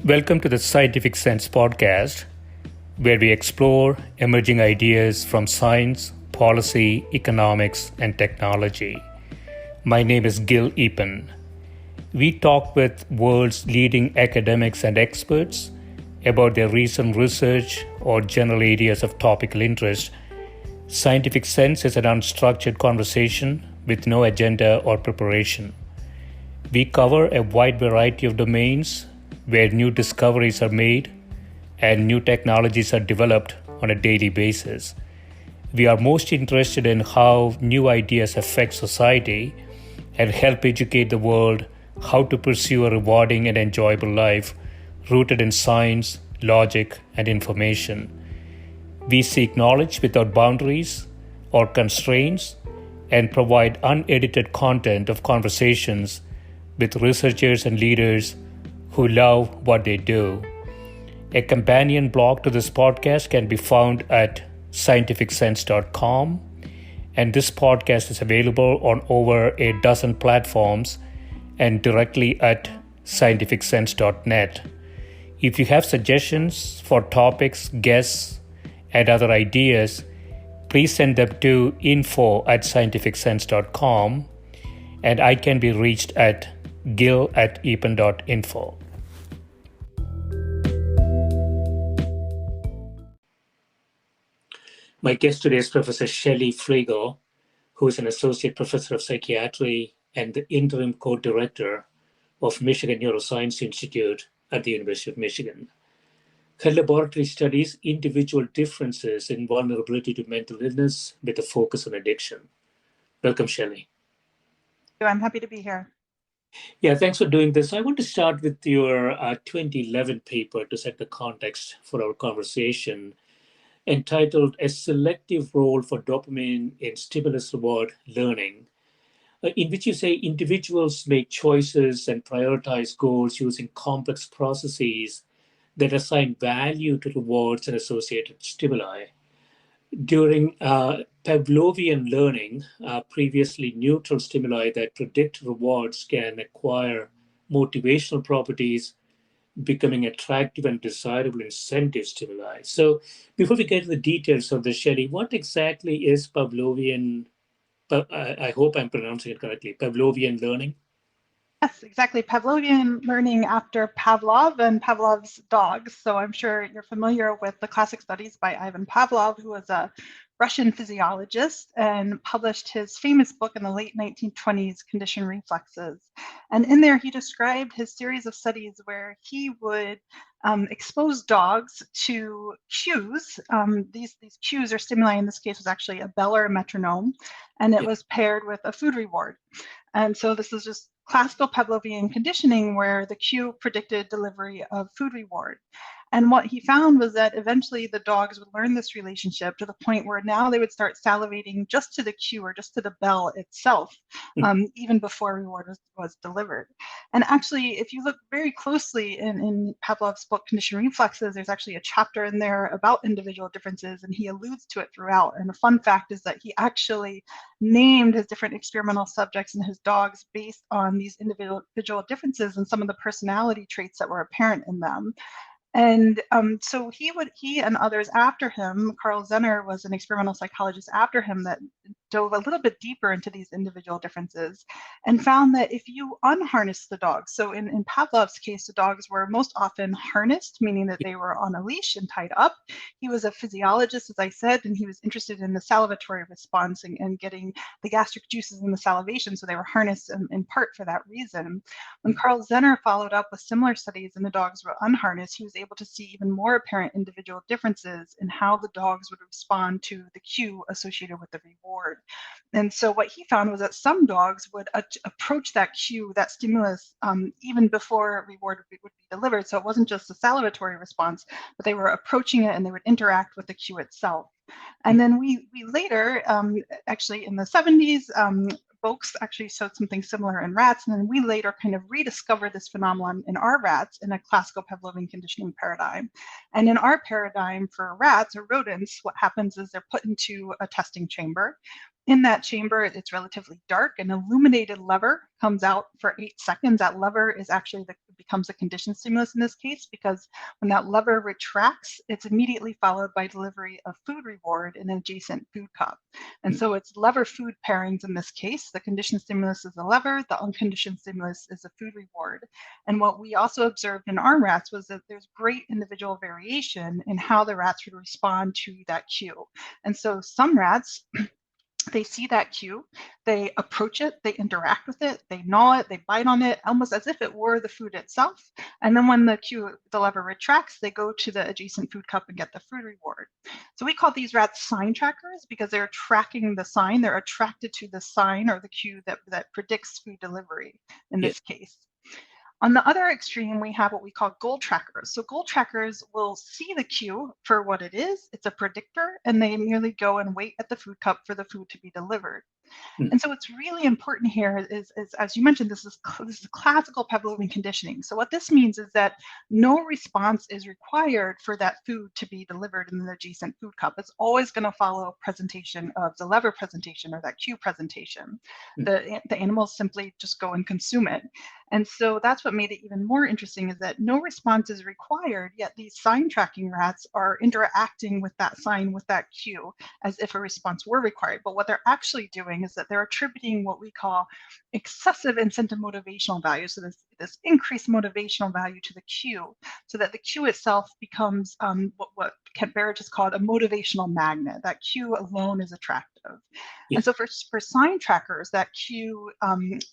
Welcome to the Scientific Sense podcast, where we explore emerging ideas from science, policy, economics, and technology. My name is Gil Eapen. We talk with world's leading academics and experts about their recent research or general areas of topical interest. Scientific Sense is an unstructured conversation with no agenda or preparation. We cover a wide variety of domains where new discoveries are made and new technologies are developed on a daily basis. We are most interested in how new ideas affect society and help educate the world how to pursue a rewarding and enjoyable life rooted in science, logic, and information. We seek knowledge without boundaries or constraints and provide unedited content of conversations with researchers and leaders who love what they do. A companion blog to this podcast can be found at scientificsense.com, and this podcast is available on over a dozen platforms and directly at scientificsense.net. If you have suggestions for topics, guests, and other ideas, please send them to info@scientificsense.com, and I can be reached at gil@eapen.info. My guest today is Professor Shelly Flagel, who is an Associate Professor of Psychiatry and the Interim Co-Director of Michigan Neuroscience Institute at the University of Michigan. Her laboratory studies individual differences in vulnerability to mental illness with a focus on addiction. Welcome, Shelly. I'm happy to be here. Yeah, thanks for doing this. I want to start with your 2011 paper to set the context for our conversation, entitled A Selective Role for Dopamine in Stimulus Reward Learning, in which you say individuals make choices and prioritize goals using complex processes that assign value to rewards and associated stimuli. During Pavlovian learning, previously neutral stimuli that predict rewards can acquire motivational properties, becoming attractive and desirable incentive stimuli. So before we get to the details of this, Shelly, what exactly is Pavlovian, I hope I'm pronouncing it correctly, Pavlovian learning? Yes, exactly. Pavlovian learning after Pavlov and Pavlov's dogs. So I'm sure you're familiar with the classic studies by Ivan Pavlov, who was a Russian physiologist and published his famous book in the late 1920s, Conditioned Reflexes. And in there, he described his series of studies where he would expose dogs to cues. These cues or stimuli, in this case, was actually a bell or a metronome, and it was paired with a food reward. And so this is just classical Pavlovian conditioning where the cue predicted delivery of food reward. And what he found was that eventually the dogs would learn this relationship to the point where now they would start salivating just to the cue or just to the bell itself, even before reward was delivered. And actually, if you look very closely in Pavlov's book, Conditioned Reflexes, there's actually a chapter in there about individual differences, and he alludes to it throughout. And a fun fact is that he actually named his different experimental subjects and his dogs based on these individual differences and some of the personality traits that were apparent in them. And so he and others after him, Carl Zener was an experimental psychologist after him that dove a little bit deeper into these individual differences and found that if you unharness the dogs, so in Pavlov's case, the dogs were most often harnessed, meaning that they were on a leash and tied up. He was a physiologist, as I said, and he was interested in the salivatory response and getting the gastric juices in the salivation, so they were harnessed in part for that reason. When Carl Zener followed up with similar studies and the dogs were unharnessed, he was able to see even more apparent individual differences in how the dogs would respond to the cue associated with the reward. And so what he found was that some dogs would approach that cue, that stimulus, even before reward would be delivered. So it wasn't just a salivatory response, but they were approaching it and they would interact with the cue itself. And then we later, actually in the 70s, folks actually showed something similar in rats, and then we later kind of rediscovered this phenomenon in our rats in a classical Pavlovian conditioning paradigm. And in our paradigm for rats or rodents, what happens is they're put into a testing chamber In that chamber, it's relatively dark. An illuminated lever comes out for 8 seconds. That lever is actually becomes a conditioned stimulus in this case, because when that lever retracts, it's immediately followed by delivery of food reward in an adjacent food cup. And so it's lever food pairings in this case. The conditioned stimulus is a lever, the unconditioned stimulus is a food reward. And what we also observed in our rats was that there's great individual variation in how the rats would respond to that cue. And so some rats, they see that cue, they approach it, they interact with it, they gnaw it, they bite on it, almost as if it were the food itself. And then when the lever retracts, they go to the adjacent food cup and get the food reward. So we call these rats sign trackers because they're tracking the sign. They're attracted to the sign or the cue that predicts food delivery in this case. On the other extreme, we have what we call goal trackers. So goal trackers will see the cue for what it is. It's a predictor, and they merely go and wait at the food cup for the food to be delivered. And so what's really important here is, as you mentioned, this is classical Pavlovian conditioning. So what this means is that no response is required for that food to be delivered in the adjacent food cup. It's always going to follow presentation of the lever presentation or that cue presentation. The animals simply just go and consume it. And so that's what made it even more interesting, is that no response is required, yet these sign tracking rats are interacting with that sign, with that cue, as if a response were required. But what they're actually doing is that they're attributing what we call excessive incentive motivational value. So this increased motivational value to the cue, so that the cue itself becomes what Kent Barrett just called a motivational magnet. That cue alone is attractive. And so for sign trackers, that cue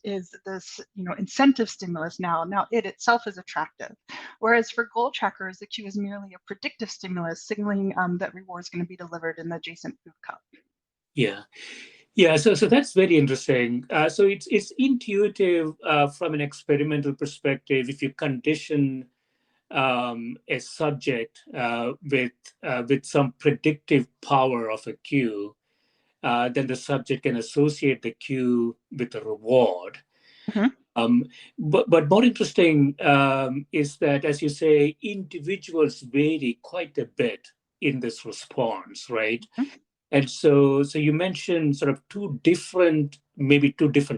is this incentive stimulus now it itself is attractive. Whereas for goal trackers, the cue is merely a predictive stimulus signaling that reward is going to be delivered in the adjacent food cup. So that's very interesting. So it's intuitive from an experimental perspective. If you condition a subject with some predictive power of a cue, then the subject can associate the cue with a reward. But more interesting is that, as you say, individuals vary quite a bit in this response, right? And so you mentioned sort of two different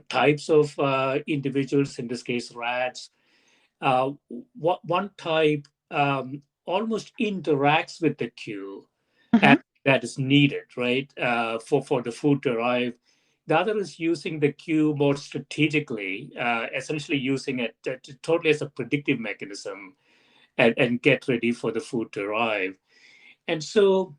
types of individuals, in this case, rats. One type almost interacts with the cue and that is needed, right, for the food to arrive. The other is using the cue more strategically, essentially using it totally as a predictive mechanism and get ready for the food to arrive. And so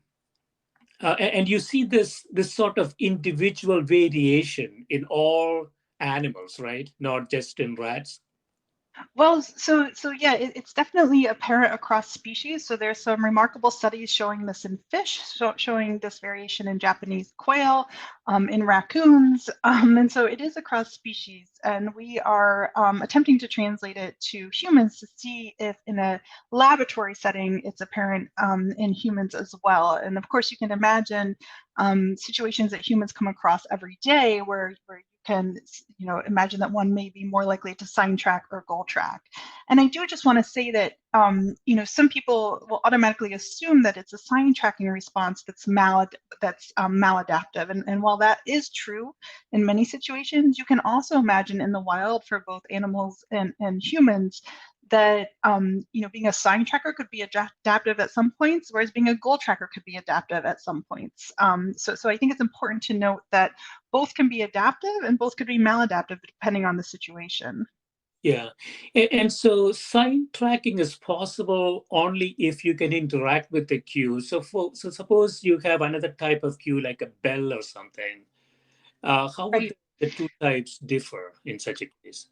and you see this sort of individual variation in all animals, right? Not just in rats. Well, so yeah, it's definitely apparent across species. So there's some remarkable studies showing this in fish, showing this variation in Japanese quail, in raccoons, and so it is across species. And we are attempting to translate it to humans to see if, in a laboratory setting, it's apparent in humans as well. And of course, you can imagine situations that humans come across every day where can imagine that one may be more likely to sign track or goal track. And I do just want to say that some people will automatically assume that it's a sign tracking response that's maladaptive. And while that is true in many situations, you can also imagine in the wild for both animals and humans that being a sign tracker could be adaptive at some points, whereas being a goal tracker could be adaptive at some points. So I think it's important to note that both can be adaptive and both could be maladaptive depending on the situation. Yeah, and so sign tracking is possible only if you can interact with the cue. So suppose you have another type of cue like a bell or something. How would the two types differ in such a case?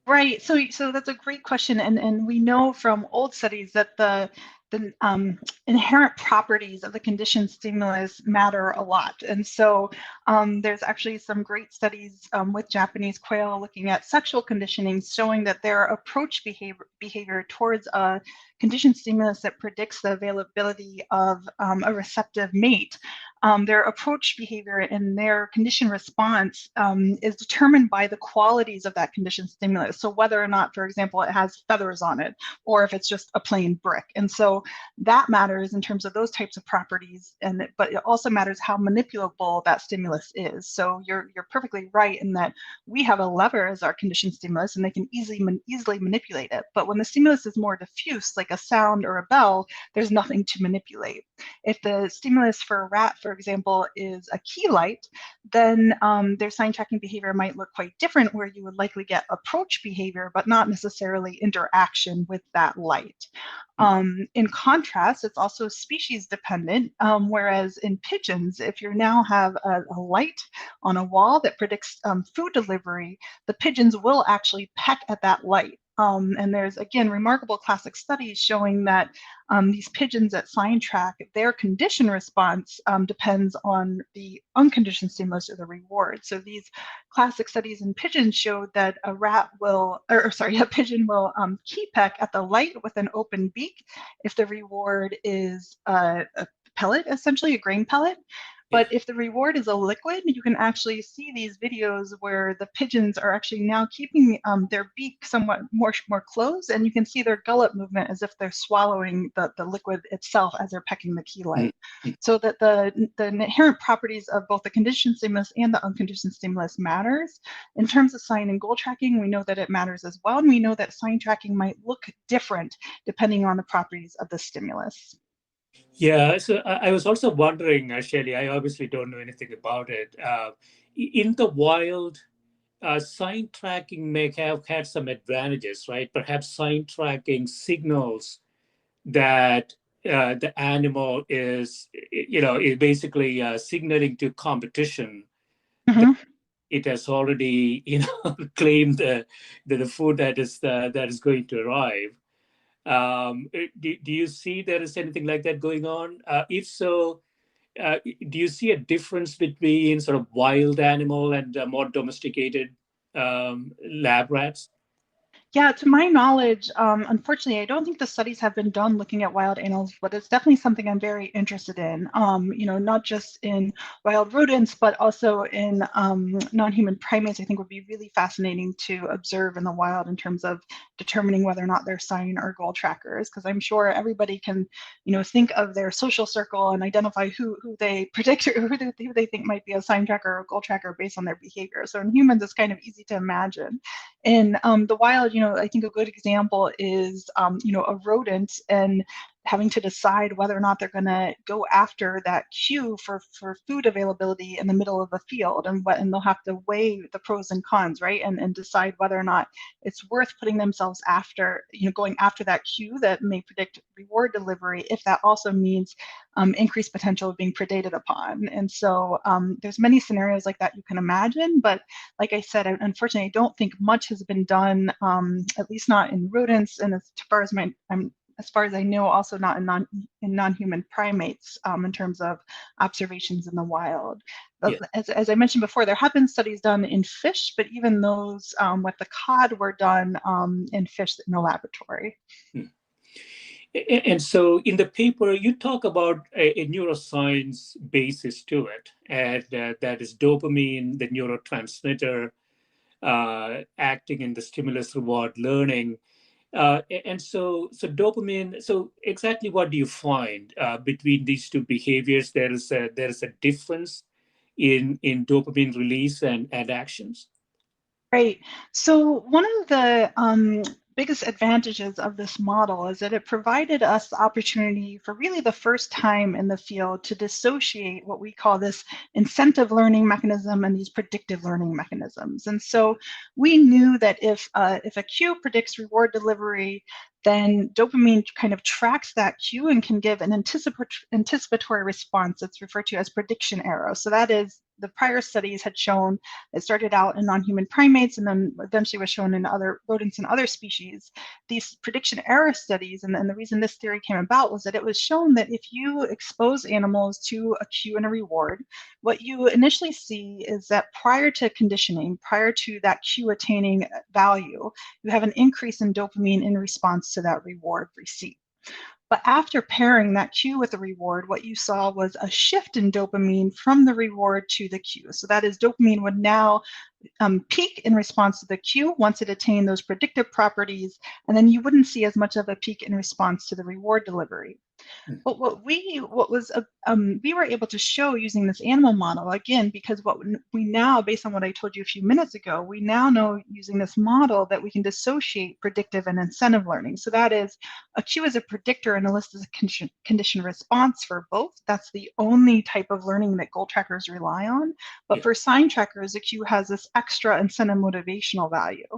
Right. So that's a great question, and we know from old studies that the inherent properties of the conditioned stimulus matter a lot. And so there's actually some great studies with Japanese quail looking at sexual conditioning, showing that their approach behavior towards a conditioned stimulus that predicts the availability of a receptive mate, their approach behavior and their conditioned response is determined by the qualities of that conditioned stimulus. So whether or not, for example, it has feathers on it, or if it's just a plain brick. And so that matters in terms of those types of properties, but it also matters how manipulable that stimulus stimulus is. So you're perfectly right in that we have a lever as our conditioned stimulus, and they can easily manipulate it. But when the stimulus is more diffuse, like a sound or a bell, there's nothing to manipulate. If the stimulus for a rat, for example, is a key light, then their sign tracking behavior might look quite different, where you would likely get approach behavior, but not necessarily interaction with that light. In contrast, it's also species dependent, whereas in pigeons, if you now have a light on a wall that predicts food delivery, the pigeons will actually peck at that light. And there's, again, remarkable classic studies showing that these pigeons that sign track, their condition response depends on the unconditioned stimulus or the reward. So these classic studies in pigeons showed that a pigeon will key peck at the light with an open beak if the reward is a pellet, essentially a grain pellet. But if the reward is a liquid, you can actually see these videos where the pigeons are actually now keeping their beak somewhat more closed, and you can see their gullet movement as if they're swallowing the liquid itself as they're pecking the key light. So that the inherent properties of both the conditioned stimulus and the unconditioned stimulus matters. In terms of sign and goal tracking, we know that it matters as well, and we know that sign tracking might look different depending on the properties of the stimulus. Yeah, so I was also wondering, Shelly, I obviously don't know anything about it. In the wild, sign tracking may have had some advantages, right? Perhaps sign tracking signals that the animal is basically signaling to competition that Mm-hmm. it has already, claimed the food that is going to arrive. Do you see there is anything like that going on? If so, do you see a difference between sort of wild animal and more domesticated lab rats? Yeah, to my knowledge, unfortunately, I don't think the studies have been done looking at wild animals, but it's definitely something I'm very interested in. Not just in wild rodents, but also in non-human primates. I think would be really fascinating to observe in the wild in terms of determining whether or not they're sign or goal trackers. Because I'm sure everybody can, think of their social circle and identify who they predict or who they think might be a sign tracker or goal tracker based on their behavior. So in humans, it's kind of easy to imagine. In the wild, I think a good example is, a rodent and having to decide whether or not they're going to go after that cue for food availability in the middle of a field, and they'll have to weigh the pros and cons, right, and decide whether or not it's worth putting themselves after, going after that cue that may predict reward delivery, if that also means increased potential of being predated upon. And so there's many scenarios like that you can imagine, but like I said, unfortunately, I don't think much has been done, at least not in rodents, and as far as I know, also not in non-human primates, in terms of observations in the wild. Yeah. As I mentioned before, there have been studies done in fish, but even those with the cod were done in fish in the laboratory. And so in the paper, you talk about a neuroscience basis to it, and that is dopamine, the neurotransmitter, acting in the stimulus reward learning. And so dopamine. So exactly what do you find between these two behaviors? There is a difference in dopamine release and actions. Right. So one of the biggest advantages of this model is that it provided us the opportunity for really the first time in the field to dissociate what we call this incentive learning mechanism and these predictive learning mechanisms. And so we knew that if a cue predicts reward delivery, then dopamine kind of tracks that cue and can give an anticipatory response that's referred to as prediction arrow. So that is, the prior studies had shown, it started out in non-human primates and then eventually was shown in other rodents and other species. These prediction error studies, and the reason this theory came about was that it was shown that if you expose animals to a cue and a reward, what you initially see is that prior to conditioning, prior to that cue attaining value, you have an increase in dopamine in response to that reward receipt. But after pairing that cue with the reward, what you saw was a shift in dopamine from the reward to the cue. So that is, dopamine would now peak in response to the cue once it attained those predictive properties, and then you wouldn't see as much of a peak in response to the reward delivery. But we were able to show using this animal model, again, because what we now, based on what I told you a few minutes ago, we now know using this model that we can dissociate predictive and incentive learning. So that is, a cue is a predictor and a list is a condition response for both. That's the only type of learning that goal trackers rely on. But for sign trackers, a cue has this extra incentive motivational value.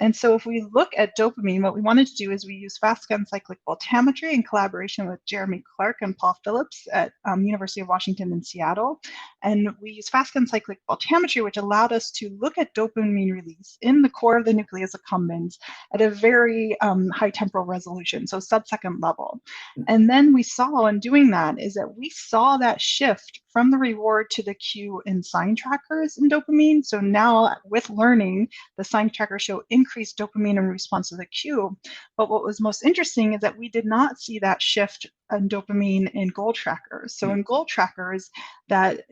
And so if we look at dopamine, what we wanted to do is we use fast-scan cyclic voltammetry in collaboration with Jeremy Clark and Paul Phillips at University of Washington in Seattle. And we use fast-scan cyclic voltammetry, which allowed us to look at dopamine release in the core of the nucleus accumbens at a very high temporal resolution, so sub-second level. And then we saw in doing that is that we saw that shift from the reward to the cue in sign trackers in dopamine. So now with learning, the sign trackers show increased dopamine in response to the cue. But what was most interesting is that we did not see that shift in dopamine in goal trackers. So in goal trackers, that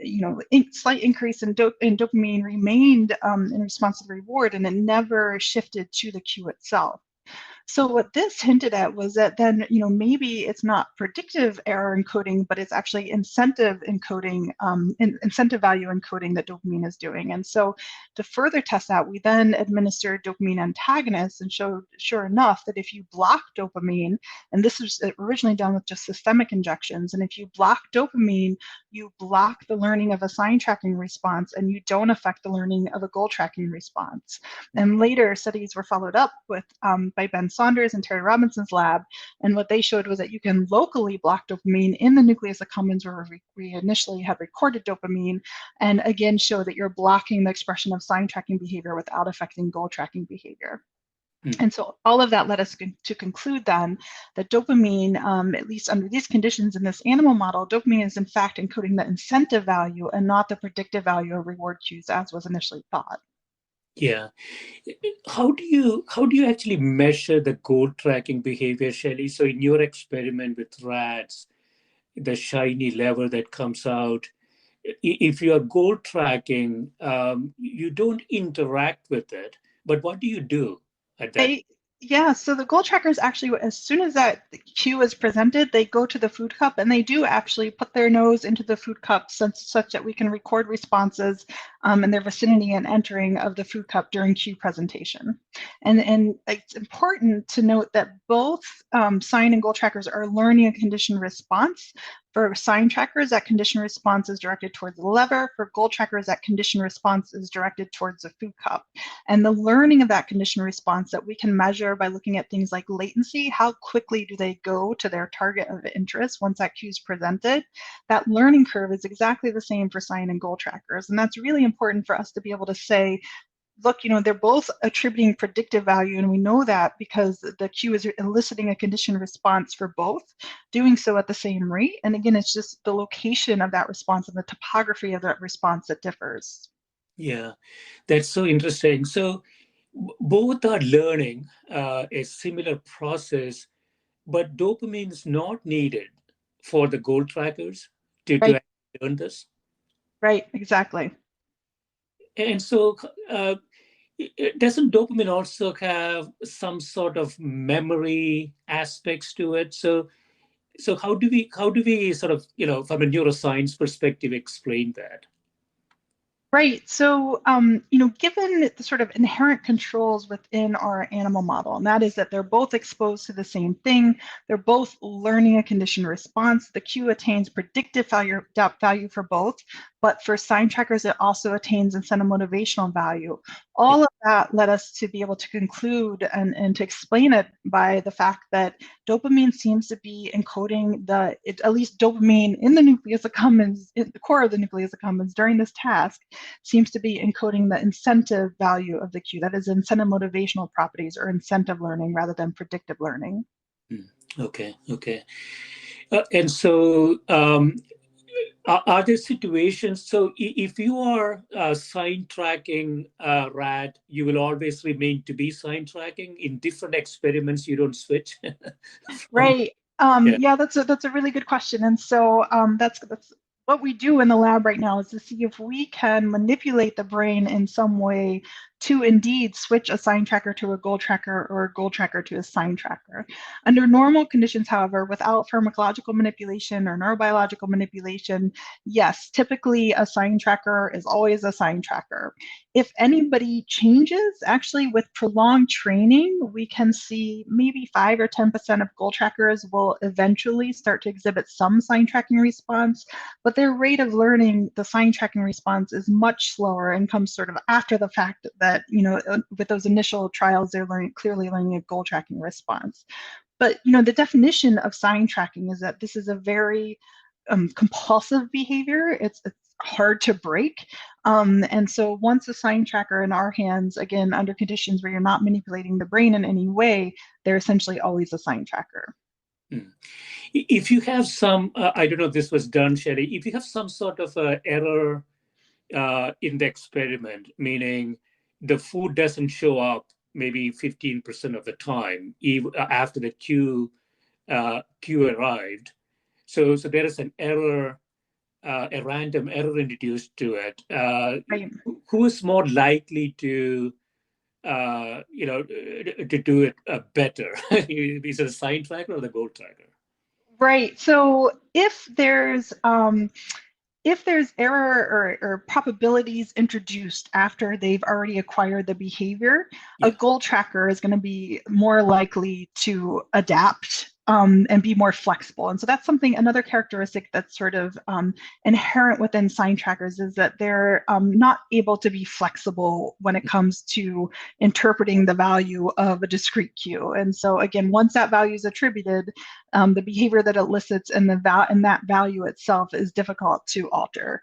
slight increase in dopamine remained in response to the reward, and it never shifted to the cue itself. So what this hinted at was that then, maybe it's not predictive error encoding, but it's actually incentive encoding, incentive value encoding that dopamine is doing. And so to further test that, we then administered dopamine antagonists and showed, sure enough, that if you block dopamine, and this was originally done with just systemic injections, and if you block dopamine, you block the learning of a sign tracking response, and you don't affect the learning of a goal tracking response. And later studies were followed up with by Ben Saunders and Terry Robinson's lab, and what they showed was that you can locally block dopamine in the nucleus accumbens where we initially had recorded dopamine, and again show that you're blocking the expression of sign tracking behavior without affecting goal tracking behavior. And so all of that led us to conclude then that dopamine, at least under these conditions in this animal model, dopamine is in fact encoding the incentive value and not the predictive value of reward cues as was initially thought. Yeah. How do you actually measure the goal tracking behavior, Shelly? So in your experiment with rats, the shiny lever that comes out, if you are goal tracking, you don't interact with it, but what do you do at that? Yeah, so the goal trackers actually, as soon as that cue is presented, they go to the food cup and they do actually put their nose into the food cup such that we can record responses in their vicinity and entering of the food cup during cue presentation. And it's important to note that both sign and goal trackers are learning a condition response. For sign trackers, that condition response is directed towards the lever. For goal trackers, that condition response is directed towards the food cup. And the learning of that condition response that we can measure by looking at things like latency, how quickly do they go to their target of interest once that cue is presented, that learning curve is exactly the same for sign and goal trackers. And that's really important for us to be able to say, look, they're both attributing predictive value, and we know that because the cue is eliciting a condition response for both, doing so at the same rate. And again, it's just the location of that response and the topography of that response that differs. Yeah, that's so interesting. So both are learning a similar process, but dopamine is not needed for the goal trackers to Right, actually learn this. right, exactly. And so doesn't dopamine also have some sort of memory aspects to it? So how do we sort of, from a neuroscience perspective, explain that? Right. So, given the sort of inherent controls within our animal model, and that is that they're both exposed to the same thing, they're both learning a condition response. The cue attains predictive value for both, but for sign trackers, it also attains incentive motivational value. All of that led us to be able to conclude and to explain it by the fact that dopamine seems to be encoding at least dopamine in the nucleus accumbens, in the core of the nucleus accumbens during this task, seems to be encoding the incentive value of the cue. That is incentive motivational properties or incentive learning rather than predictive learning. Okay. And so are there situations, so if you are sign tracking rat, you will always remain to be sign tracking in different experiments, you don't switch? Right. Yeah. Yeah, that's a really good question. And so that's what we do in the lab right now is to see if we can manipulate the brain in some way to indeed switch a sign tracker to a goal tracker or a goal tracker to a sign tracker. Under normal conditions, however, without pharmacological manipulation or neurobiological manipulation, yes, typically a sign tracker is always a sign tracker. If anybody changes, actually with prolonged training, we can see maybe 5 or 10% of goal trackers will eventually start to exhibit some sign tracking response, but their rate of learning the sign tracking response is much slower and comes sort of after the fact that, with those initial trials, they're clearly learning a goal tracking response. But, the definition of sign tracking is that this is a very compulsive behavior. It's hard to break. And so once a sign tracker in our hands, again, under conditions where you're not manipulating the brain in any way, they're essentially always a sign tracker. If you have some, I don't know if this was done, Shelly, if you have some sort of error in the experiment, meaning the food doesn't show up maybe 15% of the time even after the cue arrived. So there is an error, a random error introduced to it. Right. Who is more likely to to do it better? Is it a sign tracker or the goal tracker? Right. So if there's error or probabilities introduced after they've already acquired the behavior, a goal tracker is going to be more likely to adapt and be more flexible. And so that's another characteristic that's sort of inherent within sign trackers, is that they're not able to be flexible when it comes to interpreting the value of a discrete cue. And so again, once that value is attributed, the behavior that elicits and that value itself is difficult to alter.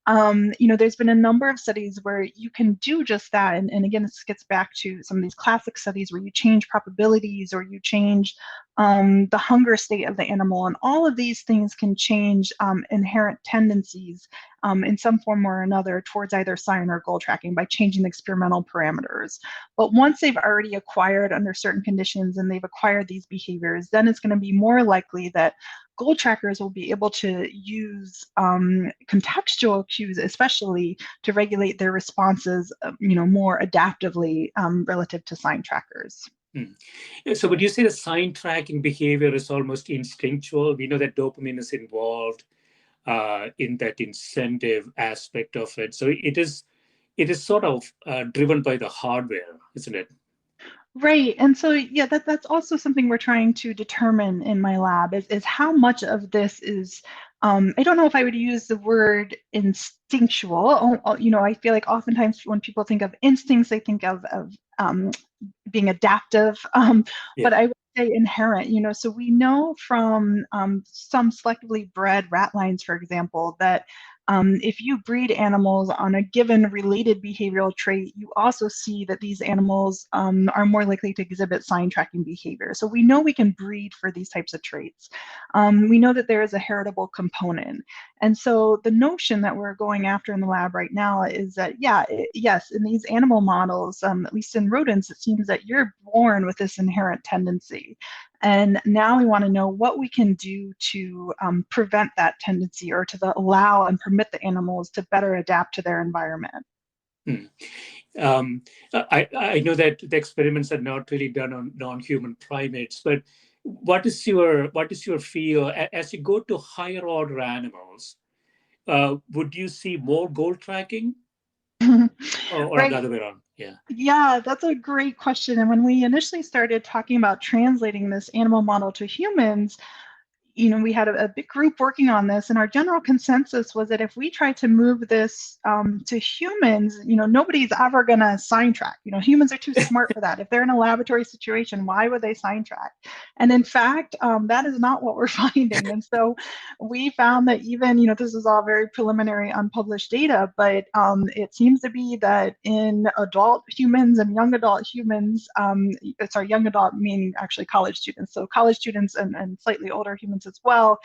There's been a number of studies where you can do just that. And again, this gets back to some of these classic studies where you change probabilities or you change the hunger state of the animal. And all of these things can change inherent tendencies in some form or another towards either sign or goal tracking by changing the experimental parameters. But once they've already acquired under certain conditions and they've acquired these behaviors, then it's going to be more likely that goal trackers will be able to use contextual cues, especially to regulate their responses, more adaptively relative to sign trackers. So would you say the sign tracking behavior is almost instinctual? We know that dopamine is involved in that incentive aspect of it. So it is sort of driven by the hardware, isn't it? Right. And so, yeah, that's also something we're trying to determine in my lab is how much of this is, I don't know if I would use the word instinctual. I feel like oftentimes when people think of instincts, they think of being adaptive, but I would say inherent. So we know from some selectively bred rat lines, for example, that if you breed animals on a given related behavioral trait, you also see that these animals are more likely to exhibit sign tracking behavior. So we know we can breed for these types of traits. We know that there is a heritable component. And so the notion that we're going after in the lab right now is that, yes, in these animal models, at least in rodents, it seems that you're born with this inherent tendency. And now we want to know what we can do to prevent that tendency or to allow and permit the animals to better adapt to their environment. I know that the experiments are not really done on non-human primates, but what is your feel as you go to higher order animals? Would you see more goal tracking, or Right. the other way around? Yeah, that's a great question. And when we initially started talking about translating this animal model to humans, we had a big group working on this, and our general consensus was that if we try to move this to humans, nobody's ever going to sign track. Humans are too smart for that. If they're in a laboratory situation, why would they sign track? And in fact, that is not what we're finding. And so we found that even, this is all very preliminary unpublished data, but it seems to be that in adult humans and young adult humans, young adult meaning actually college students, so college students and slightly older humans as well,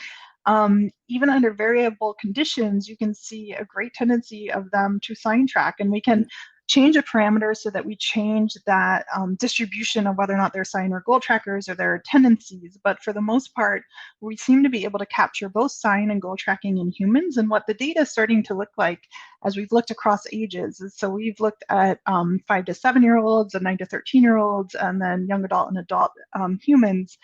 even under variable conditions, you can see a great tendency of them to sign track. And we can change a parameter so that we change that distribution of whether or not they're sign or goal trackers or their tendencies. But for the most part, we seem to be able to capture both sign and goal tracking in humans. And what the data is starting to look like as we've looked across ages is, so we've looked at 5 to 7-year-olds and 9 to 13-year-olds, and then young adult and adult humans.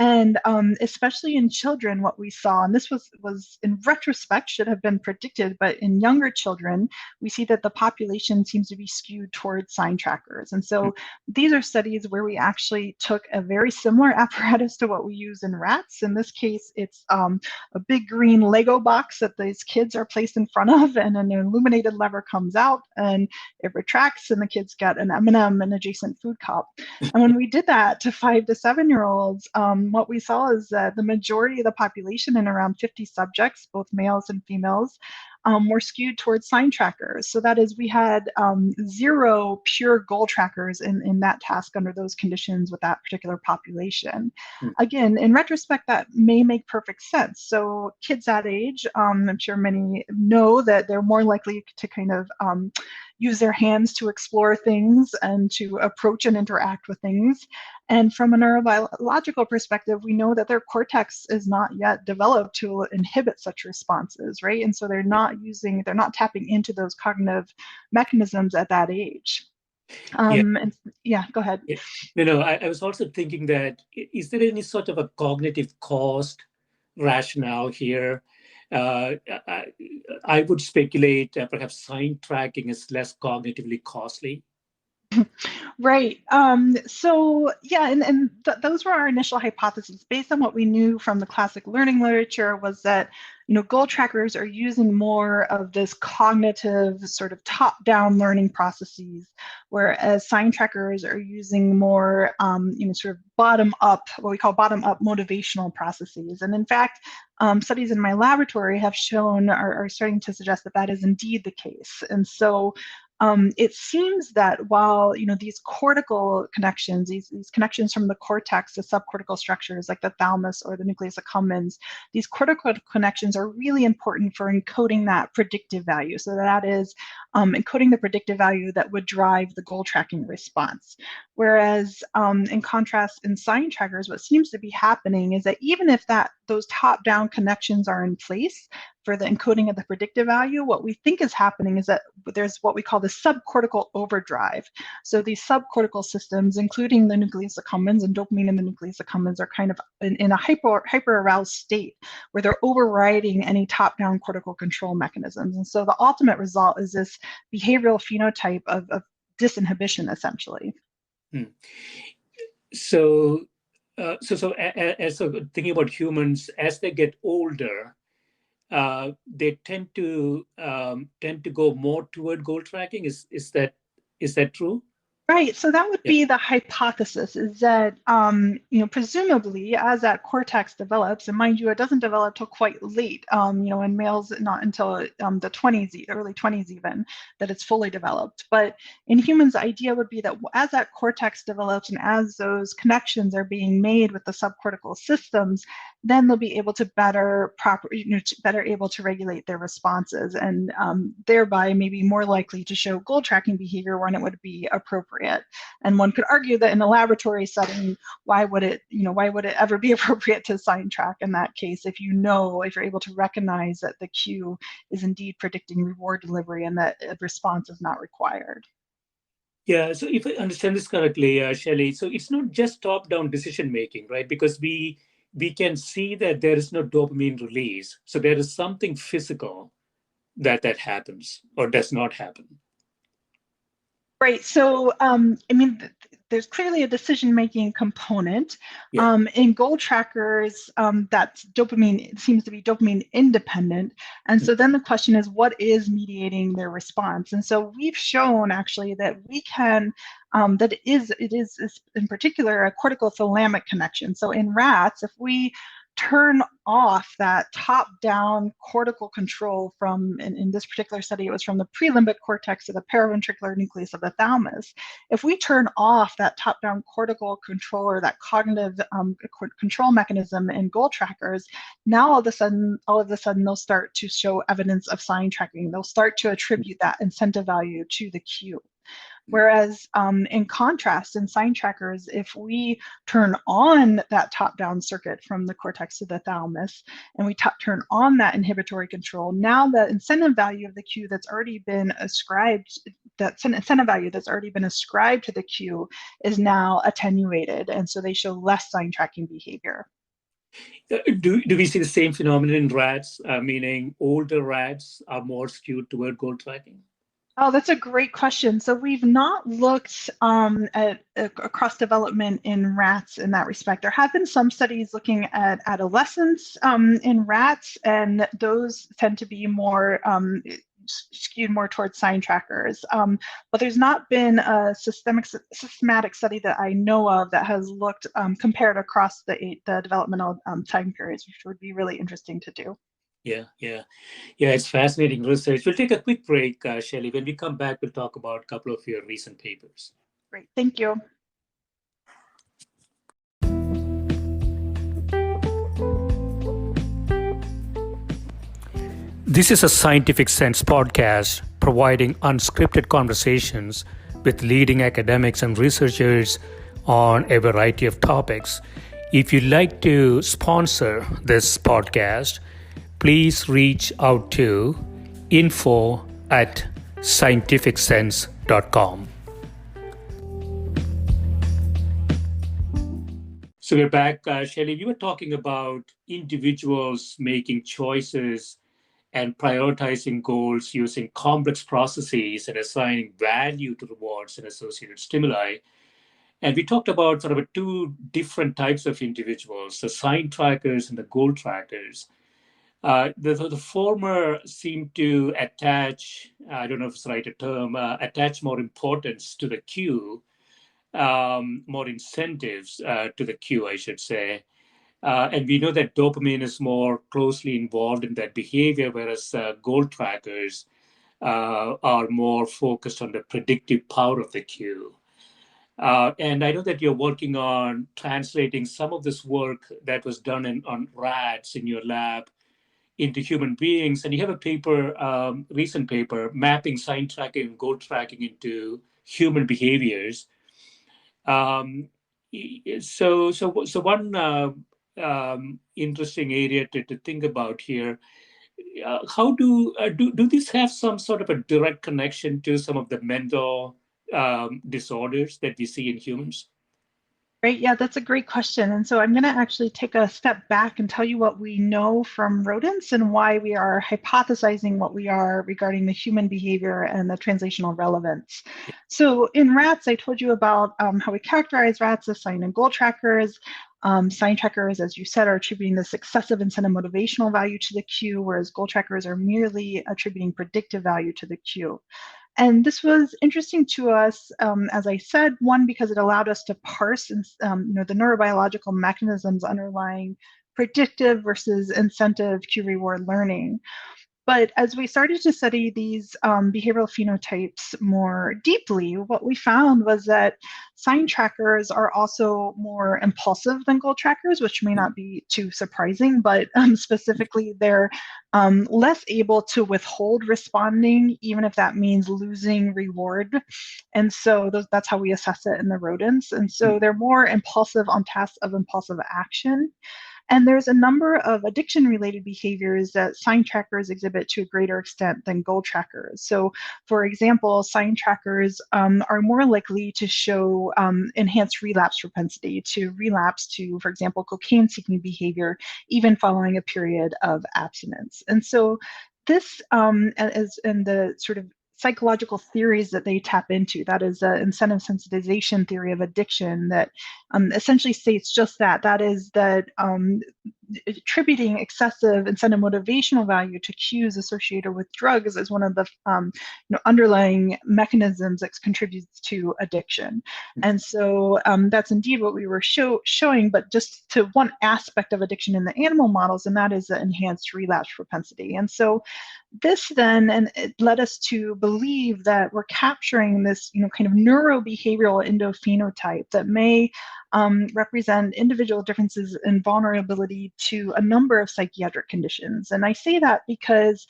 And especially in children, what we saw, and this was in retrospect should have been predicted, but in younger children, we see that the population seems to be skewed towards sign trackers. And so these are studies where we actually took a very similar apparatus to what we use in rats. In this case, it's a big green Lego box that these kids are placed in front of, and an illuminated lever comes out and it retracts, and the kids get an M&M, an adjacent food cup. And when we did that to 5 to 7-year-olds, what we saw is that the majority of the population, in around 50 subjects, both males and females, were skewed towards sign trackers. So that is, we had 0 pure goal trackers in that task under those conditions with that particular population. Again, in retrospect, that may make perfect sense. So kids that age, I'm sure many know that they're more likely to kind of use their hands to explore things and to approach and interact with things. And from a neurobiological perspective, we know that their cortex is not yet developed to inhibit such responses, right? And so they're not tapping into those cognitive mechanisms at that age. And yeah, go ahead. Yeah. No, I was also thinking that, is there any sort of a cognitive cost rationale here? I would speculate perhaps sign tracking is less cognitively costly. Right. So yeah, and those were our initial hypotheses based on what we knew from the classic learning literature, was that, goal trackers are using more of this cognitive sort of top-down learning processes, whereas sign trackers are using more, sort of bottom-up, what we call bottom-up motivational processes. And in fact, studies in my laboratory have shown, are starting to suggest that that is indeed the case. And so it seems that while these cortical connections, these connections from the cortex to subcortical structures like the thalamus or the nucleus accumbens, these cortical connections are really important for encoding that predictive value. So that is encoding the predictive value that would drive the goal tracking response. Whereas in contrast, in sign trackers, what seems to be happening is that even if those top-down connections are in place for the encoding of the predictive value, what we think is happening is that there's what we call the subcortical overdrive. So these subcortical systems, including the nucleus accumbens and dopamine in the nucleus accumbens, are kind of in a hyper-aroused state where they're overriding any top-down cortical control mechanisms. And so the ultimate result is this behavioral phenotype of disinhibition, essentially. So thinking about humans, as they get older, they tend to go more toward goal tracking. Is that true? Right. So that would be the hypothesis, is that, presumably as that cortex develops, and mind you, it doesn't develop till quite late, in males, not until the 20s, early 20s even, that it's fully developed. But in humans, the idea would be that as that cortex develops and as those connections are being made with the subcortical systems, then they'll be able to better able to regulate their responses, and thereby maybe more likely to show goal tracking behavior when it would be appropriate. And one could argue that in a laboratory setting, why would it ever be appropriate to sign track in that case if you're able to recognize that the cue is indeed predicting reward delivery and that a response is not required. Yeah, so if I understand this correctly, Shelly, so it's not just top-down decision-making, right? Because we can see that there is no dopamine release. So there is something physical that happens or does not happen. Right. So, there's clearly a decision-making component. In goal trackers, that's dopamine, it seems to be dopamine independent. And so then the question is, what is mediating their response? And so we've shown actually that we can, that it is in particular a cortical thalamic connection. So in rats, if we turn off that top-down cortical control from, in this particular study, it was from the prelimbic cortex to the paraventricular nucleus of the thalamus. If we turn off that top-down cortical control or that cognitive control mechanism in goal trackers, now all of a sudden they'll start to show evidence of sign tracking. They'll start to attribute that incentive value to the cue. Whereas in contrast, in sign trackers, if we turn on that top-down circuit from the cortex to the thalamus, and we turn on that inhibitory control, now the incentive value of the cue that's already been ascribed, that incentive value that's already been ascribed to the cue is now attenuated, and so they show less sign tracking behavior. Do we see the same phenomenon in rats, meaning older rats are more skewed toward goal tracking? Oh, that's a great question. So we've not looked at across development in rats in that respect. There have been some studies looking at adolescents in rats, and those tend to be more skewed more towards sign trackers. But there's not been a systematic study that I know of that has looked compared across the developmental time periods, which would be really interesting to do. Yeah, it's fascinating research. We'll take a quick break, Shelly. When we come back, we'll talk about a couple of your recent papers. Great, thank you. This is a Scientific Sense podcast providing unscripted conversations with leading academics and researchers on a variety of topics. If you'd like to sponsor this podcast, please reach out to info@scientificsense.com. So we're back, Shelly. You were talking about individuals making choices and prioritizing goals using complex processes and assigning value to rewards and associated stimuli. And we talked about sort of two different types of individuals, the sign trackers and the goal trackers. The former seem to attach, I don't know if it's the right term, attach more importance to the cue, more incentives to the cue, I should say. And we know that dopamine is more closely involved in that behavior, whereas goal trackers are more focused on the predictive power of the cue. And I know that you're working on translating some of this work that was done on rats in your lab into human beings. And you have a paper, recent paper, mapping sign tracking and goal tracking into human behaviors. So one interesting area to think about here. How do these have some sort of a direct connection to some of the mental disorders that we see in humans? Great, yeah, that's a great question. And so I'm going to actually take a step back and tell you what we know from rodents and why we are hypothesizing what we are regarding the human behavior and the translational relevance. So in rats, I told you about how we characterize rats as sign and goal trackers. Sign trackers, as you said, are attributing this excessive incentive motivational value to the cue, whereas goal trackers are merely attributing predictive value to the cue. And this was interesting to us, as I said, one, because it allowed us to parse the neurobiological mechanisms underlying predictive versus incentive cue reward learning. But as we started to study these behavioral phenotypes more deeply, what we found was that sign trackers are also more impulsive than goal trackers, which may not be too surprising, but specifically they're less able to withhold responding, even if that means losing reward. And so that's how we assess it in the rodents. And so they're more impulsive on tasks of impulsive action. And there's a number of addiction-related behaviors that sign trackers exhibit to a greater extent than goal trackers. So, for example, sign trackers are more likely to show enhanced relapse propensity, to relapse to, for example, cocaine-seeking behavior, even following a period of abstinence. And so this is in the sort of psychological theories that they tap into. That is the incentive sensitization theory of addiction that essentially states just that. That is that attributing excessive incentive motivational value to cues associated with drugs is one of the underlying mechanisms that contributes to addiction. And so that's indeed what we were showing, but just to one aspect of addiction in the animal models, and that is the enhanced relapse propensity. And so this then, and it led us to believe that we're capturing this, kind of neurobehavioral endophenotype that may represent individual differences in vulnerability to a number of psychiatric conditions. And I say that because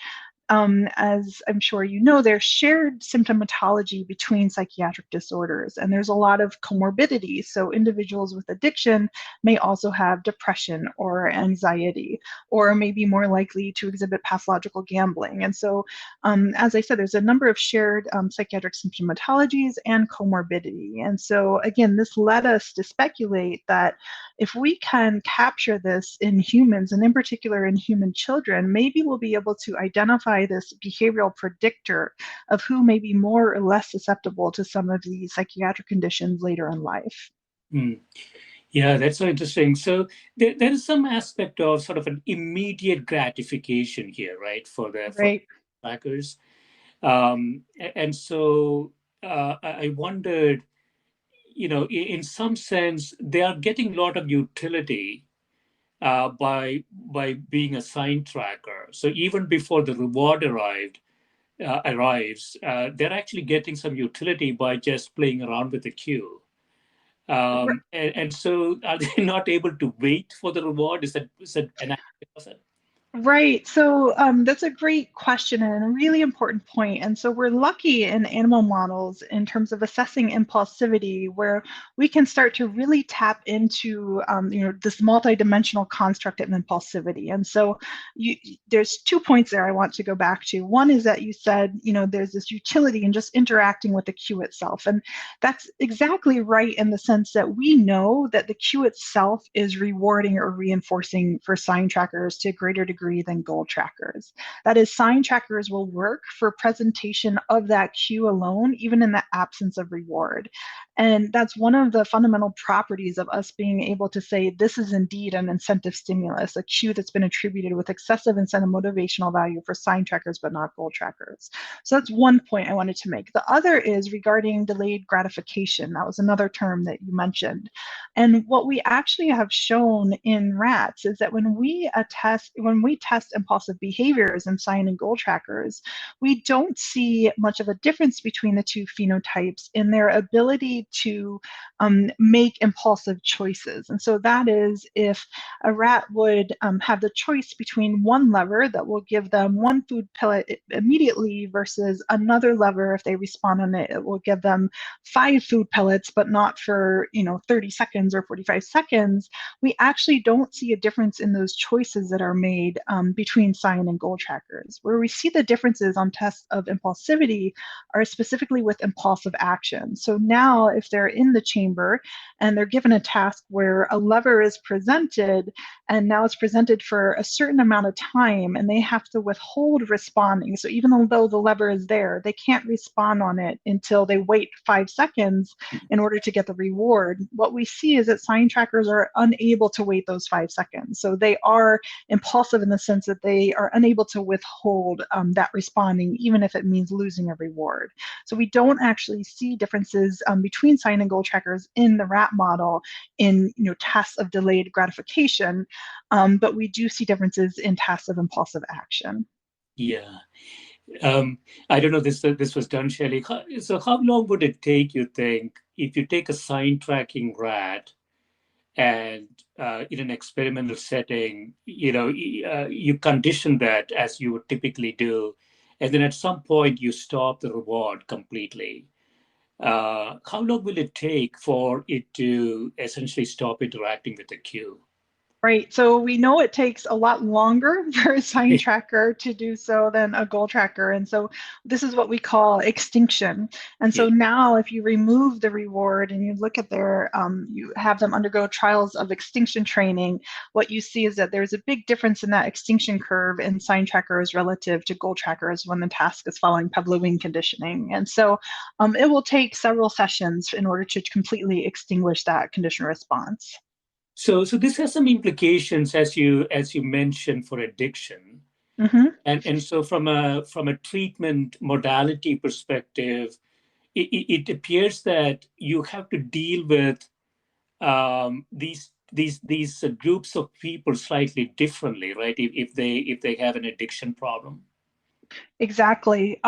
as I'm sure you know, there's shared symptomatology between psychiatric disorders, and there's a lot of comorbidity. So individuals with addiction may also have depression or anxiety, or may be more likely to exhibit pathological gambling. And so, as I said, there's a number of shared psychiatric symptomatologies and comorbidity. And so, again, this led us to speculate that if we can capture this in humans, and in particular in human children, maybe we'll be able to identify this behavioral predictor of who may be more or less susceptible to some of these psychiatric conditions later in life. Yeah, that's so interesting. So there is some aspect of sort of an immediate gratification here, right, for Right. trackers. And so I wondered, in some sense, they are getting a lot of utility by being a sign tracker. So even before the reward arrives, they're actually getting some utility by just playing around with the cue. And so are they not able to wait for the reward? Is that an aspect of it? Right. So that's a great question and a really important point. And so we're lucky in animal models in terms of assessing impulsivity, where we can start to really tap into this multidimensional construct of impulsivity. And so there's 2 points there I want to go back to. One is that you said, there's this utility in just interacting with the cue itself. And that's exactly right in the sense that we know that the cue itself is rewarding or reinforcing for sign trackers to a greater degree than goal trackers. That is, sign trackers will work for presentation of that cue alone, even in the absence of reward. And that's one of the fundamental properties of us being able to say this is indeed an incentive stimulus, a cue that's been attributed with excessive incentive motivational value for sign trackers, but not goal trackers. So that's one point I wanted to make. The other is regarding delayed gratification. That was another term that you mentioned. And what we actually have shown in rats is that when we test impulsive behaviors in sign and goal trackers, we don't see much of a difference between the two phenotypes in their ability to make impulsive choices. And so that is, if a rat would have the choice between one lever that will give them one food pellet immediately versus another lever, if they respond on it, it will give them 5 food pellets, but not for 30 seconds or 45 seconds, we actually don't see a difference in those choices that are made between sign and goal trackers. Where we see the differences on tests of impulsivity are specifically with impulsive action. So now if they're in the chamber and they're given a task where a lever is presented, and now it's presented for a certain amount of time and they have to withhold responding. So even though the lever is there, they can't respond on it until they wait 5 seconds in order to get the reward. What we see is that sign trackers are unable to wait those 5 seconds. So they are impulsive in the sense that they are unable to withhold that responding, even if it means losing a reward. So we don't actually see differences between sign and goal trackers in the rat model in tasks of delayed gratification, but we do see differences in tasks of impulsive action. Yeah. I don't know, this was done, Shelly. So how long would it take, you think, if you take a sign tracking rat and in an experimental setting, you condition that as you would typically do, and then at some point you stop the reward completely? How long will it take for it to essentially stop interacting with the cue? Right. So we know it takes a lot longer for a sign tracker to do so than a goal tracker. And so this is what we call extinction. And so Yeah. now if you remove the reward and you look at you have them undergo trials of extinction training, what you see is that there's a big difference in that extinction curve in sign trackers relative to goal trackers when the task is following Pavlovian conditioning. And so it will take several sessions in order to completely extinguish that condition response. So this has some implications, as you mentioned, for addiction. Mm-hmm. And so from a treatment modality perspective, it appears that you have to deal with these groups of people slightly differently, right? If they have an addiction problem. Exactly.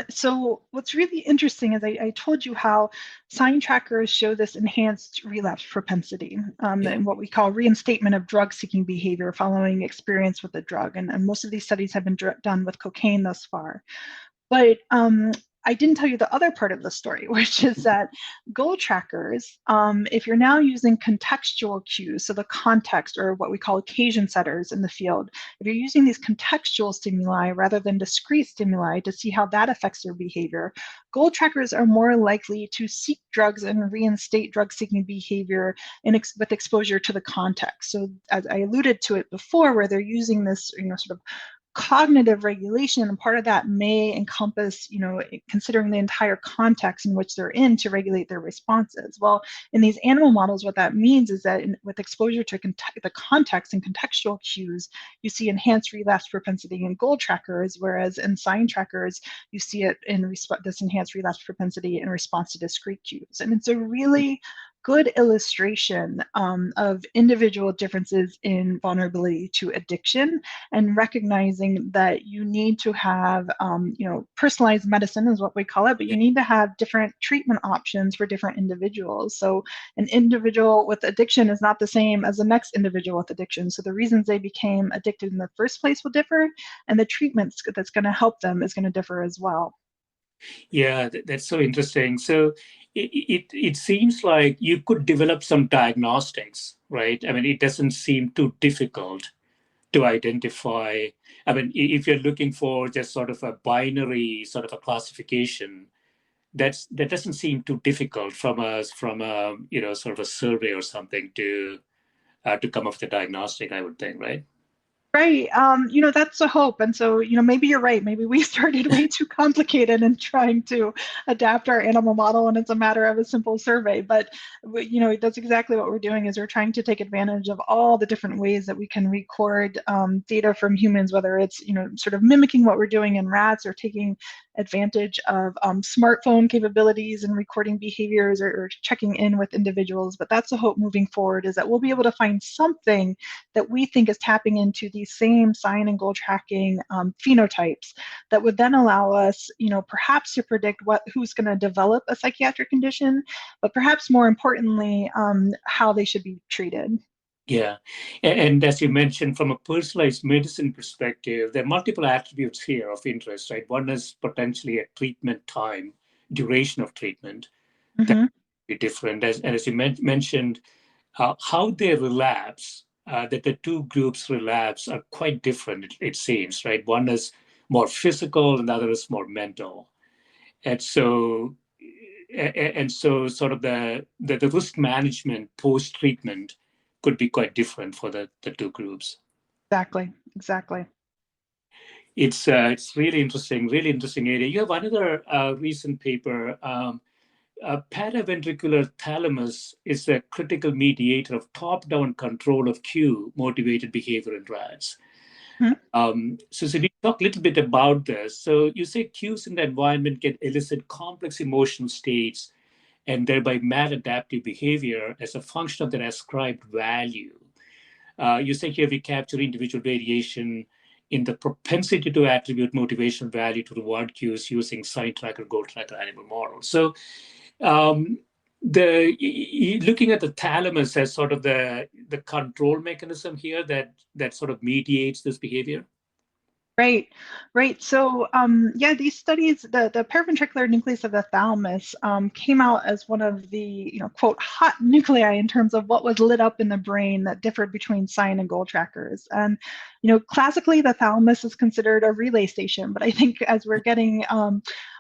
So what's really interesting is I told you how sign trackers show this enhanced relapse propensity, Yeah. and what we call reinstatement of drug-seeking behavior following experience with the drug. And most of these studies have been done with cocaine thus far. But I didn't tell you the other part of the story, which is that goal trackers, if you're now using contextual cues, so the context or what we call occasion setters in the field, if you're using these contextual stimuli rather than discrete stimuli to see how that affects their behavior, goal trackers are more likely to seek drugs and reinstate drug-seeking behavior with exposure to the context. So as I alluded to it before, where they're using this, sort of cognitive regulation, and part of that may encompass, considering the entire context in which they're in to regulate their responses. Well, in these animal models, what that means is that with exposure to the context and contextual cues, you see enhanced relapse propensity in goal trackers, whereas in sign trackers, you see it in this enhanced relapse propensity in response to discrete cues. And it's a really good illustration of individual differences in vulnerability to addiction, and recognizing that you need to have, personalized medicine is what we call it, but you need to have different treatment options for different individuals. So an individual with addiction is not the same as the next individual with addiction. So the reasons they became addicted in the first place will differ, and the treatments that's going to help them is going to differ as well. Yeah, that's so interesting. So it seems like you could develop some diagnostics, right? I mean, it doesn't seem too difficult to identify. I mean, if you're looking for just sort of a binary sort of a classification, that doesn't seem too difficult from a sort of a survey or something to come up with a diagnostic, I would think, right? Right. That's the hope. And so, maybe you're right. Maybe we started way too complicated in trying to adapt our animal model, and it's a matter of a simple survey. But, that's exactly what we're doing, is we're trying to take advantage of all the different ways that we can record data from humans, whether it's, sort of mimicking what we're doing in rats, or taking advantage of smartphone capabilities and recording behaviors, or checking in with individuals. But that's the hope moving forward, is that we'll be able to find something that we think is tapping into these same sign and goal tracking phenotypes that would then allow us, perhaps to predict who's going to develop a psychiatric condition, but perhaps more importantly, how they should be treated. Yeah. And as you mentioned, from a personalized medicine perspective, there are multiple attributes here of interest, right? One is potentially a treatment time, duration of treatment that Mm-hmm. be different. As you mentioned, how they relapse, that the two groups relapse are quite different, it seems, right? One is more physical and the other is more mental. And so, and so sort of the risk management post-treatment could be quite different for the two groups. Exactly. It's really interesting area. You have another recent paper. Paraventricular thalamus is a critical mediator of top-down control of cue motivated behavior in rats. So we talk a little bit about this. So you say cues in the environment can elicit complex emotional states and thereby maladaptive behavior as a function of their ascribed value. You say here we capture individual variation in the propensity to attribute motivational value to reward cues using sign tracker, goal tracker animal models. So um, looking at the thalamus as sort of the control mechanism here that sort of mediates this behavior. Right. So, yeah, these studies, the paraventricular nucleus of the thalamus came out as one of the, quote, hot nuclei in terms of what was lit up in the brain that differed between sign and goal trackers. And, classically, the thalamus is considered a relay station, but I think as we're getting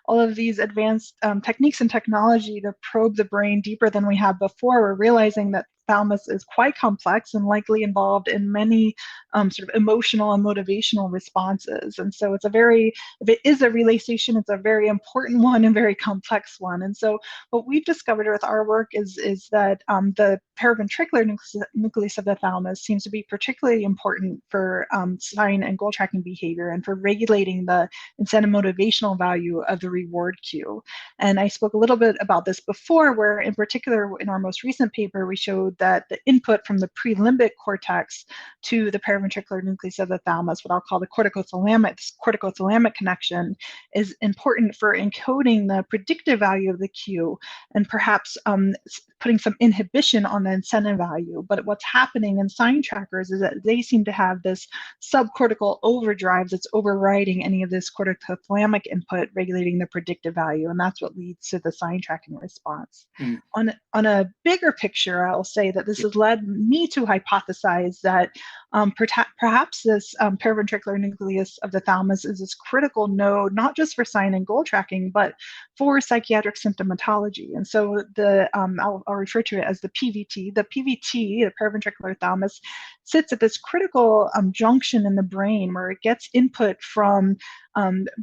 all of these advanced techniques and technology to probe the brain deeper than we have before, we're realizing that thalamus is quite complex and likely involved in many sort of emotional and motivational responses. And so if it is a relay station, it's a very important one and very complex one. And so what we've discovered with our work is that the paraventricular nucleus of the thalamus seems to be particularly important for sign and goal tracking behavior, and for regulating the incentive motivational value of the reward cue. And I spoke a little bit about this before, where in particular in our most recent paper, we showed that the input from the prelimbic cortex to the paraventricular nucleus of the thalamus, what I'll call the corticothalamic connection, is important for encoding the predictive value of the cue and perhaps putting some inhibition on the incentive value. But what's happening in sign trackers is that they seem to have this subcortical overdrive that's overriding any of this corticothalamic input regulating the predictive value, and that's what leads to the sign tracking response. On a bigger picture, I'll say that this has led me to hypothesize that perhaps this paraventricular nucleus of the thalamus is this critical node, not just for sign and goal tracking, but for psychiatric symptomatology. And so I'll refer to it as the PVT. The PVT, the paraventricular thalamus, sits at this critical junction in the brain where it gets input from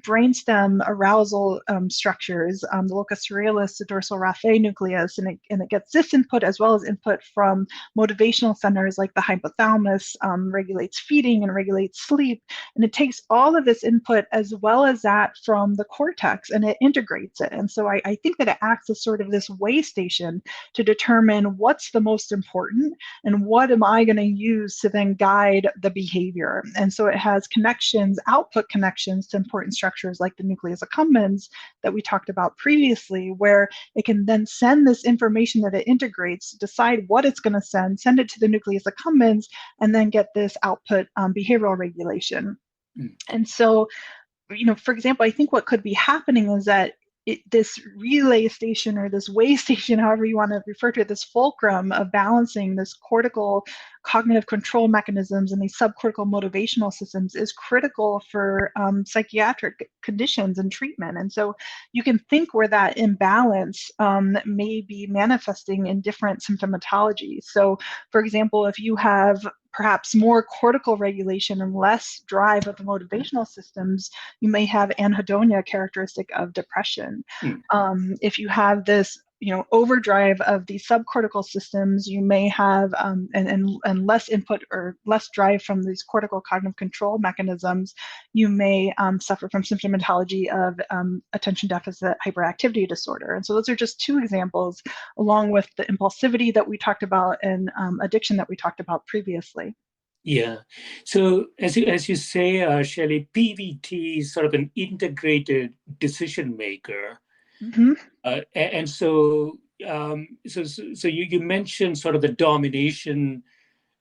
brainstem arousal structures, the locus cerealis, the dorsal raphe nucleus, and it gets this input as well as input from motivational centers like the hypothalamus, regulates feeding and regulates sleep, and it takes all of this input as well as that from the cortex and it integrates it. And so I think that it acts as sort of this way station to determine what's the most important and what am I going to use to then guide the behavior. And so it has connections, output connections to important structures like the nucleus accumbens that we talked about previously, where it can then send this information that it integrates, decide what it's going to send it to the nucleus accumbens, and then get this output behavioral regulation. And so, for example, I think what could be happening is that this relay station or this way station, however you want to refer to it, this fulcrum of balancing this cortical cognitive control mechanisms and these subcortical motivational systems is critical for psychiatric conditions and treatment. And so you can think where that imbalance may be manifesting in different symptomatologies. So, for example, if you have perhaps more cortical regulation and less drive of the motivational systems, you may have anhedonia, characteristic of depression. If you have this overdrive of the subcortical systems, you may have and less input or less drive from these cortical cognitive control mechanisms, you may suffer from symptomatology of attention deficit hyperactivity disorder. And so those are just two examples, along with the impulsivity that we talked about and addiction that we talked about previously. Yeah. So as you say, Shelly, PVT is sort of an integrated decision maker. And so you mentioned sort of the domination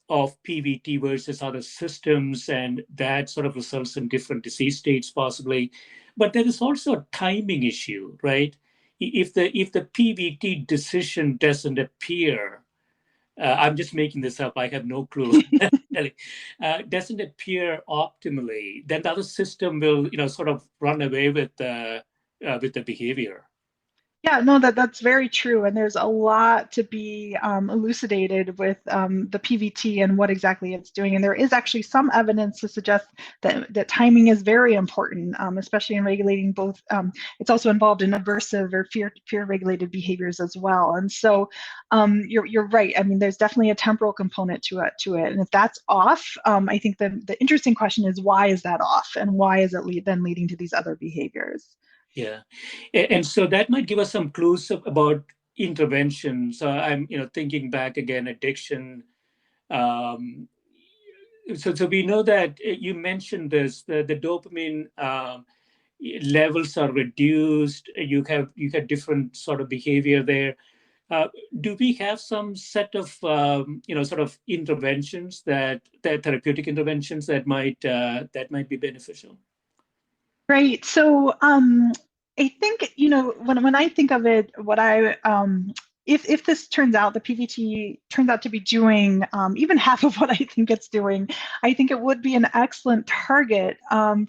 of PVT versus other systems, and that sort of results in different disease states possibly. But there is also a timing issue, right? If the PVT decision doesn't appear, I'm just making this up, I have no clue, doesn't appear optimally, then the other system will sort of run away with the behavior. Yeah, no, that's very true. And there's a lot to be elucidated with the PVT and what exactly it's doing. And there is actually some evidence to suggest that timing is very important, especially in regulating both. It's also involved in aversive or fear-regulated behaviors as well. And so you're right. I mean, there's definitely a temporal component to it. And if that's off, I think the interesting question is, why is that off? And why is it then leading to these other behaviors? Yeah, and so that might give us some clues about intervention. So I'm, thinking back again, addiction. So we know that you mentioned this, the dopamine levels are reduced. You have different sort of behavior there. Do we have some set of sort of interventions that therapeutic interventions that might be beneficial? Right. So I think, when I think of it, what if this turns out, the PVT turns out to be doing even half of what I think it's doing, I think it would be an excellent target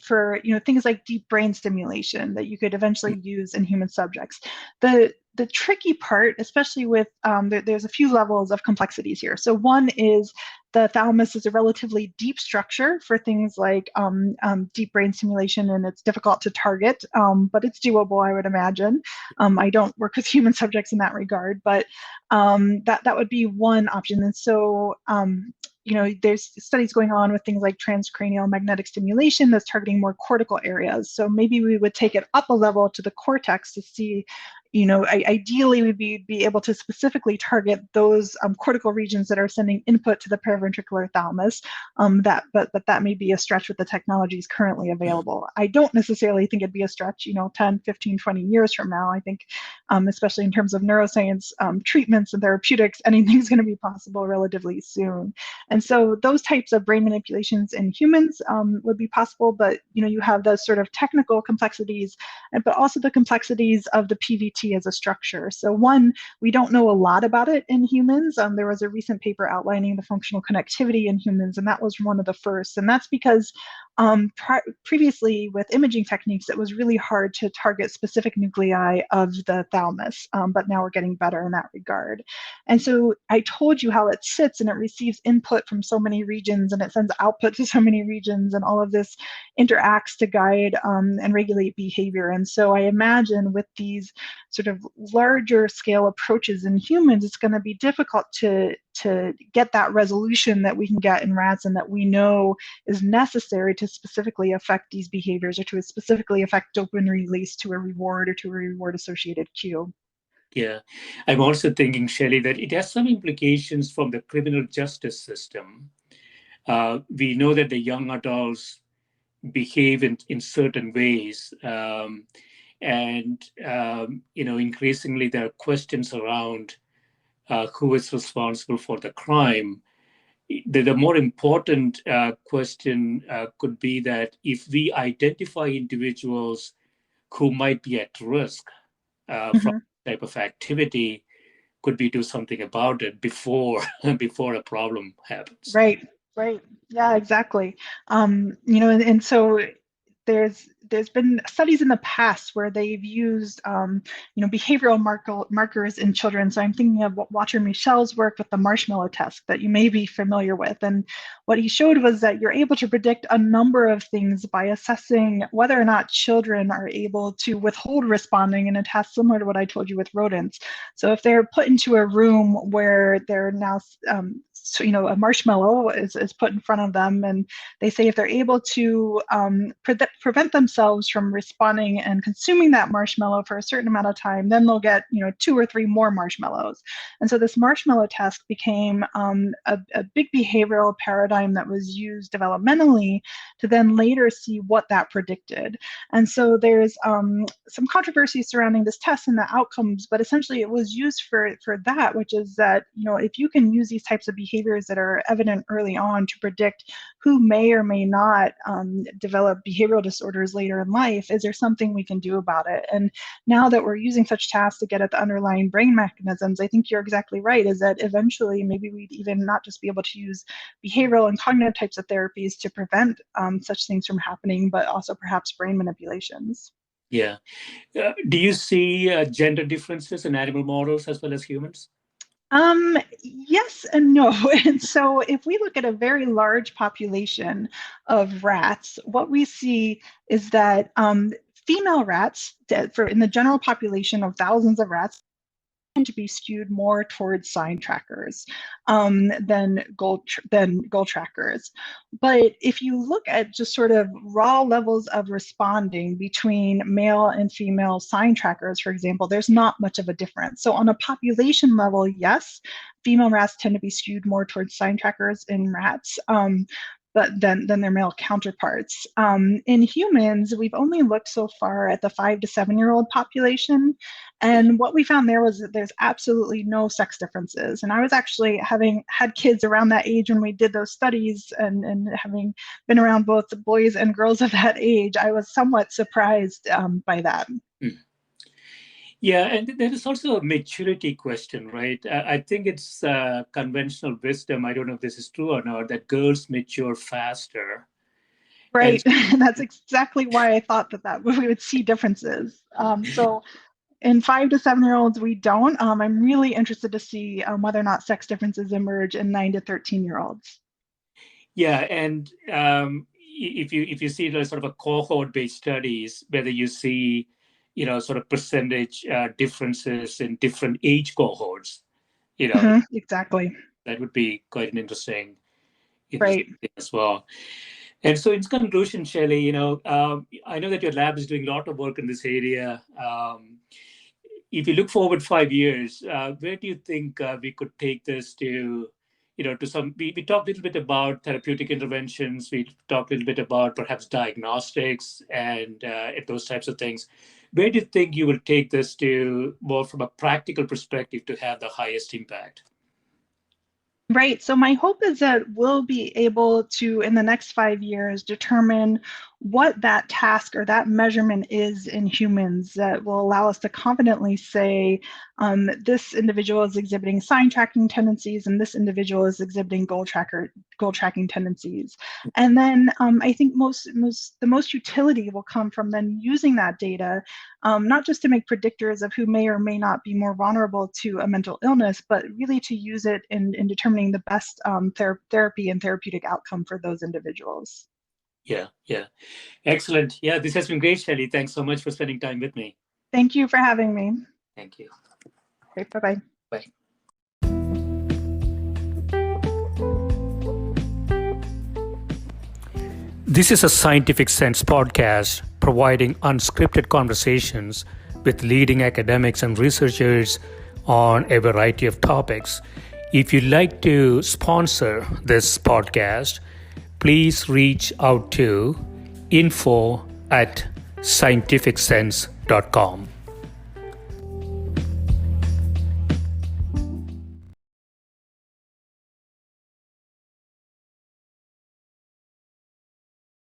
for, things like deep brain stimulation that you could eventually use in human subjects. The tricky part, especially with, there's a few levels of complexities here. So one is the thalamus is a relatively deep structure for things like deep brain stimulation, and it's difficult to target, but it's doable, I would imagine. I don't work with human subjects in that regard, but that would be one option. And so, there's studies going on with things like transcranial magnetic stimulation that's targeting more cortical areas. So maybe we would take it up a level to the cortex to see ideally we'd be able to specifically target those cortical regions that are sending input to the paraventricular thalamus. But that may be a stretch with the technologies currently available. I don't necessarily think it'd be a stretch, 10, 15, 20 years from now. I think, especially in terms of neuroscience treatments and therapeutics, anything's going to be possible relatively soon. And so those types of brain manipulations in humans would be possible, but you have those sort of technical complexities, but also the complexities of the PVT as a structure. So one, we don't know a lot about it in humans. There was a recent paper outlining the functional connectivity in humans, and that was one of the first. And that's because previously with imaging techniques, it was really hard to target specific nuclei of the thalamus, but now we're getting better in that regard. And so I told you how it sits and it receives input from so many regions and it sends output to so many regions, and all of this interacts to guide and regulate behavior. And so I imagine with these sort of larger scale approaches in humans, it's going to be difficult to get that resolution that we can get in rats and that we know is necessary to specifically affect these behaviors or to specifically affect dopamine release to a reward or to a reward associated cue. Yeah, I'm also thinking, Shelly, that it has some implications from the criminal justice system. We know that the young adults behave in certain ways. Increasingly there are questions around who is responsible for the crime. The more important question could be that if we identify individuals who might be at risk from type of activity, could we do something about it before a problem happens? Right. Yeah, exactly. And so there's been studies in the past where they've used behavioral markers in children. So I'm thinking of Walter Michel's work with the Marshmallow Test that you may be familiar with. And what he showed was that you're able to predict a number of things by assessing whether or not children are able to withhold responding in a task similar to what I told you with rodents. So if they're put into a room where they're now a marshmallow is put in front of them, and they say if they're able to prevent themselves from responding and consuming that marshmallow for a certain amount of time, then they'll get 2 or 3 more marshmallows. And so this marshmallow test became a big behavioral paradigm that was used developmentally to then later see what that predicted. And so there's some controversy surrounding this test and the outcomes, but essentially it was used for that, which is that if you can use these types of behaviors that are evident early on to predict who may or may not develop behavioral disorders later in life, is there something we can do about it? And now that we're using such tasks to get at the underlying brain mechanisms, I think you're exactly right, is that eventually maybe we'd even not just be able to use behavioral and cognitive types of therapies to prevent such things from happening, but also perhaps brain manipulations. Yeah. Do you see gender differences in animal models as well as humans? Yes and no. And so if we look at a very large population of rats, what we see is that female rats, in the general population of thousands of rats, tend to be skewed more towards sign trackers than goal trackers. But if you look at just sort of raw levels of responding between male and female sign trackers, for example, there's not much of a difference. So on a population level, yes, female rats tend to be skewed more towards sign trackers in rats. But than their male counterparts. In humans, we've only looked so far at the 5 to 7-year-old population. And what we found there was that there's absolutely no sex differences. And I was actually having had kids around that age when we did those studies, and having been around both the boys and girls of that age, I was somewhat surprised by that. Yeah, and there is also a maturity question, right? I think it's conventional wisdom, I don't know if this is true or not, that girls mature faster. Right, and that's exactly why I thought that we would see differences. So in 5 to 7-year-olds, we don't. I'm really interested to see whether or not sex differences emerge in 9 to 13-year-olds. Yeah, and if you see sort of a cohort-based studies, whether you see sort of percentage differences in different age cohorts, exactly. That would be quite an interesting right. thing as well. And so in conclusion, Shelly, I know that your lab is doing a lot of work in this area. if you look forward 5 years, where do you think we could take this to? To some, we talked a little bit about therapeutic interventions. We talked a little bit about perhaps diagnostics and those types of things. Where do you think you will take this to, more from a practical perspective, to have the highest impact? Right. So my hope is that we'll be able to, in the next 5 years, determine what that task or that measurement is in humans that will allow us to confidently say, this individual is exhibiting sign tracking tendencies and this individual is exhibiting goal tracking tendencies. And then I think the most utility will come from then using that data, not just to make predictors of who may or may not be more vulnerable to a mental illness, but really to use it in determining the best therapy and therapeutic outcome for those individuals. Yeah. Excellent. Yeah, this has been great, Shelly. Thanks so much for spending time with me. Thank you for having me. Thank you. Great. Bye-bye. Bye. This is a Scientific Sense podcast providing unscripted conversations with leading academics and researchers on a variety of topics. If you'd like to sponsor this podcast, please reach out to info@scientificsense.com.